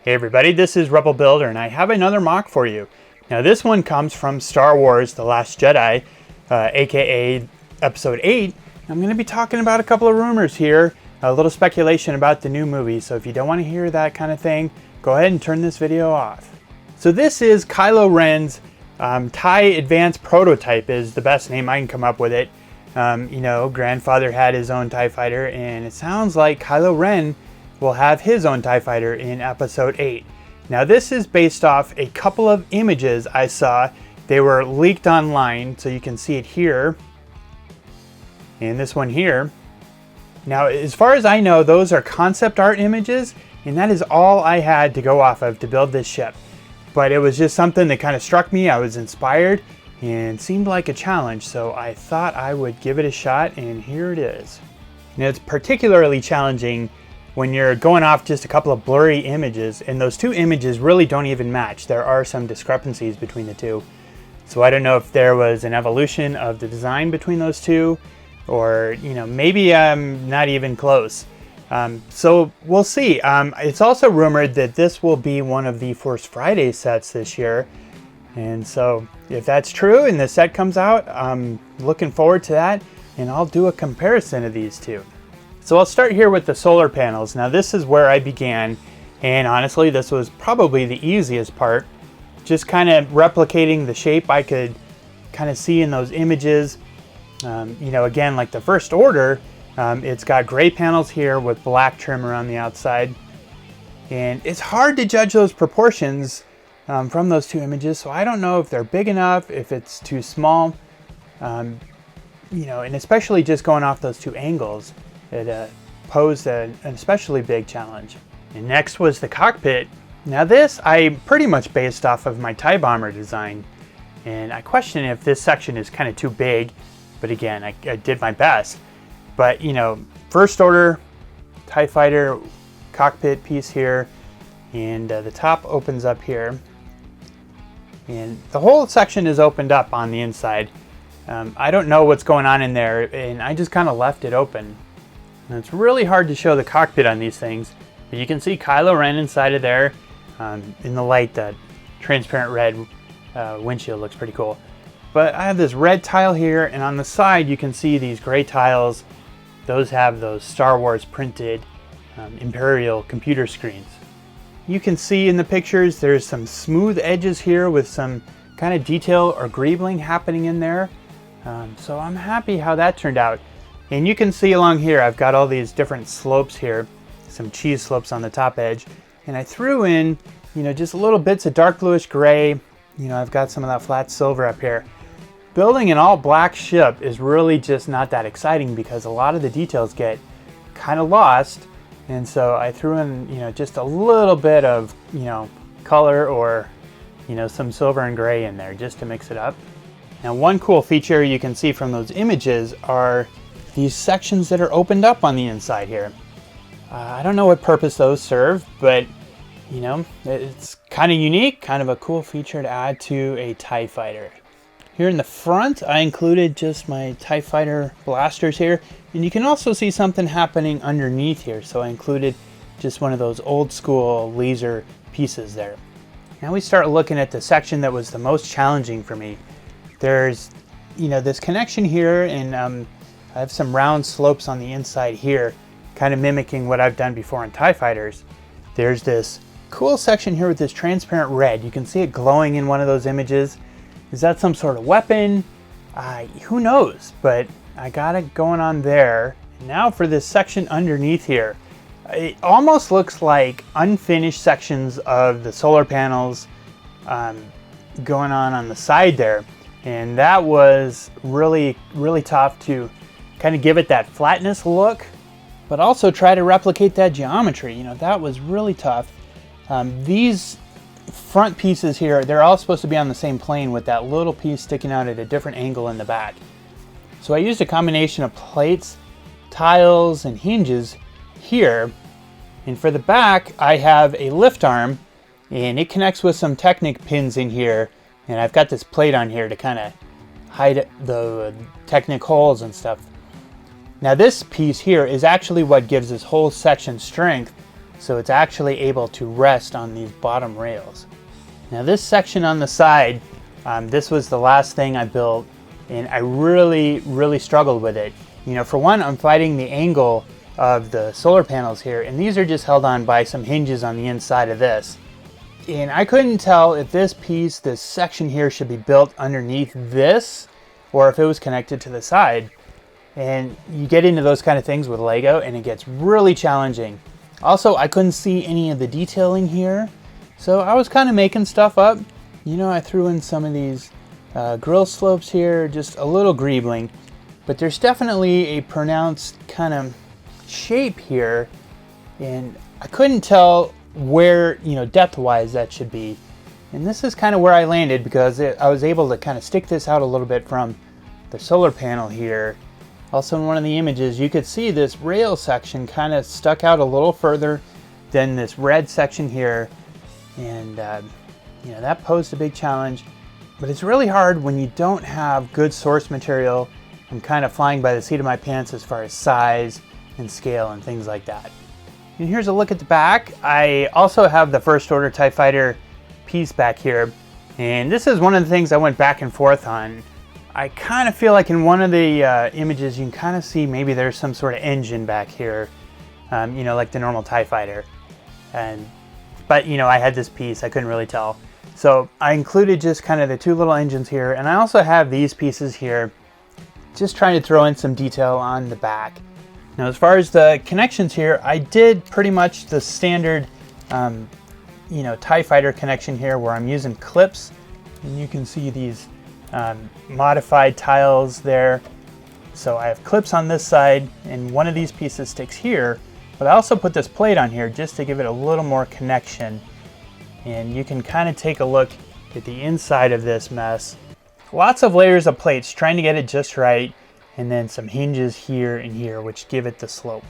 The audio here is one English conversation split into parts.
Hey everybody, this is Rebel Builder and I have another MOC for you. Now this one comes from Star Wars The Last Jedi, aka Episode 8. I'm going to be talking about a couple of rumors here, a little speculation about the new movie, so if you don't want to hear that kind of thing, go ahead and turn this video off. So this is Kylo Ren's TIE Advanced Prototype is the best name I can come up with it. You know, grandfather had his own TIE fighter and it sounds like Kylo Ren will have his own TIE fighter in Episode 8. Now this is based off a couple of images I saw. They were leaked online, so you can see it here and this one here. Now as far as I know, those are concept art images and that is all I had to go off of to build this ship. But it was just something that kind of struck me. I was inspired and seemed like a challenge, so I thought I would give it a shot, and here it is. Now it's particularly challenging when you're going off just a couple of blurry images, and those two images really don't even match. There are some discrepancies between the two. So I don't know if there was an evolution of the design between those two, or you know, maybe I'm not even close. So we'll see. It's also rumored that this will be one of the Force Friday sets this year. And so if that's true and the set comes out, I'm looking forward to that, and I'll do a comparison of these two. So I'll start here with the solar panels. Now this is where I began, and honestly this was probably the easiest part. Just kind of replicating the shape I could kind of see in those images. You know, again, like the First Order, it's got gray panels here with black trim around the outside. And it's hard to judge those proportions from those two images, so I don't know if they're big enough, if it's too small. You know, and especially just going off those two angles, it posed an especially big challenge. And next was the cockpit. Now this I pretty much based off of my TIE Bomber design, and I question if this section is kind of too big, but again, I did my best. But you know, First Order TIE Fighter cockpit piece here, and the top opens up here, and the whole section is opened up on the inside. I don't know what's going on in there, and I just kind of left it open. And it's really hard to show the cockpit on these things, but you can see Kylo Ren inside of there. In the light, that transparent red windshield looks pretty cool. But I have this red tile here, and on the side you can see these gray tiles. Those have those Star Wars printed Imperial computer screens. You can see in the pictures there's some smooth edges here with some kind of detail or greebling happening in there. So I'm happy how that turned out. And you can see along here I've got all these different slopes here, some cheese slopes on the top edge, and I threw in, you know, just little bits of dark bluish gray. You know, I've got some of that flat silver up here. Building an all black ship is really just not that exciting because a lot of the details get kind of lost, and so I threw in, you know, just a little bit of, you know, color or, you know, some silver and gray in there just to mix it up. Now one cool feature you can see from those images are these sections that are opened up on the inside here. I don't know what purpose those serve, but you know, it's kind of unique, kind of a cool feature to add to a TIE fighter. Here in the front, I included just my TIE fighter blasters here, and you can also see something happening underneath here. So I included just one of those old school laser pieces there. Now we start looking at the section that was the most challenging for me. There's, you know, this connection here, and I have some round slopes on the inside here, kind of mimicking what I've done before on TIE fighters. There's this cool section here with this transparent red. You can see it glowing in one of those images. Is that some sort of weapon? Who knows, but I got it going on there. Now for this section underneath here. It almost looks like unfinished sections of the solar panels going on the side there. And that was really, really tough to kind of give it that flatness look, but also try to replicate that geometry. You know, that was really tough. These front pieces here, they're all supposed to be on the same plane with that little piece sticking out at a different angle in the back. So I used a combination of plates, tiles, and hinges here. And for the back, I have a lift arm, and it connects with some Technic pins in here. And I've got this plate on here to kind of hide the Technic holes and stuff. Now this piece here is actually what gives this whole section strength. so it's actually able to rest on these bottom rails. Now this section on the side, this was the last thing I built, and I really struggled with it. You know, for one, I'm fighting the angle of the solar panels here, and these are just held on by some hinges on the inside of this. And I couldn't tell if this piece, this section here, should be built underneath this or if it was connected to the side. And you get into those kind of things with Lego and it gets really challenging. Also, I couldn't see any of the detailing here, so I was kind of making stuff up. You know, I threw in some of these grill slopes here, just a little greebling, but there's definitely a pronounced kind of shape here, and I couldn't tell where, you know, depth-wise that should be. And this is kind of where I landed, because I was able to kind of stick this out a little bit from the solar panel here. Also, in one of the images, you could see this rail section kind of stuck out a little further than this red section here, and you know, that posed a big challenge. But it's really hard when you don't have good source material. I'm kind of flying by the seat of my pants as far as size and scale and things like that. And here's a look at the back. I also have the First Order TIE Fighter piece back here, and this is one of the things I went back and forth on. I kind of feel like in one of the images you can kind of see maybe there's some sort of engine back here, you know, like the normal TIE Fighter. But you know, I had this piece, I couldn't really tell. So I included just kind of the two little engines here, and I also have these pieces here, just trying to throw in some detail on the back. Now, as far as the connections here, I did pretty much the standard, you know, TIE Fighter connection here, where I'm using clips, and you can see these modified tiles there. So I have clips on this side, and one of these pieces sticks here, but I also put this plate on here just to give it a little more connection. And you can kind of take a look at the inside of this mess. Lots of layers of plates, trying to get it just right, and then some hinges here and here, which give it the slope.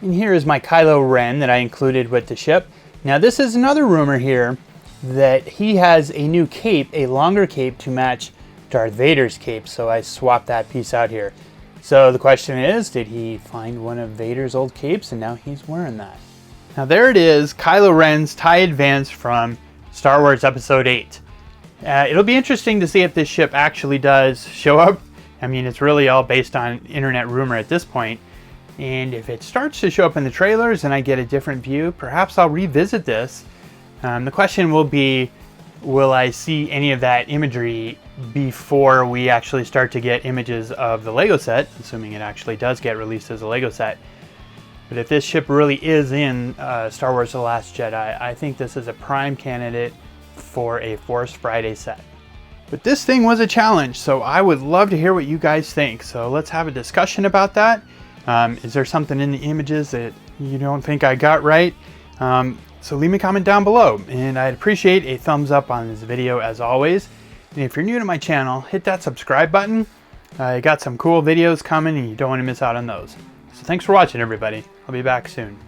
And here is my Kylo Ren that I included with the ship. Now this is another rumor here that he has a new cape, a longer cape to match Darth Vader's cape, so I swapped that piece out here. So the question is, did he find one of Vader's old capes and now he's wearing that? Now there it is, Kylo Ren's TIE Advance from Star Wars Episode 8. It'll be interesting to see if this ship actually does show up. I mean, it's really all based on internet rumor at this point. And if it starts to show up in the trailers and I get a different view, perhaps I'll revisit this. The question will be, will I see any of that imagery before we actually start to get images of the Lego set, assuming it actually does get released as a Lego set. But if this ship really is in Star Wars The Last Jedi, I think this is a prime candidate for a Force Friday set. But this thing was a challenge, so I would love to hear what you guys think. So let's have a discussion about that. Is there something in the images that you don't think I got right? So leave me a comment down below, and I'd appreciate a thumbs up on this video as always. And if you're new to my channel, hit that subscribe button. I got some cool videos coming and you don't want to miss out on those. So thanks for watching, everybody. I'll be back soon.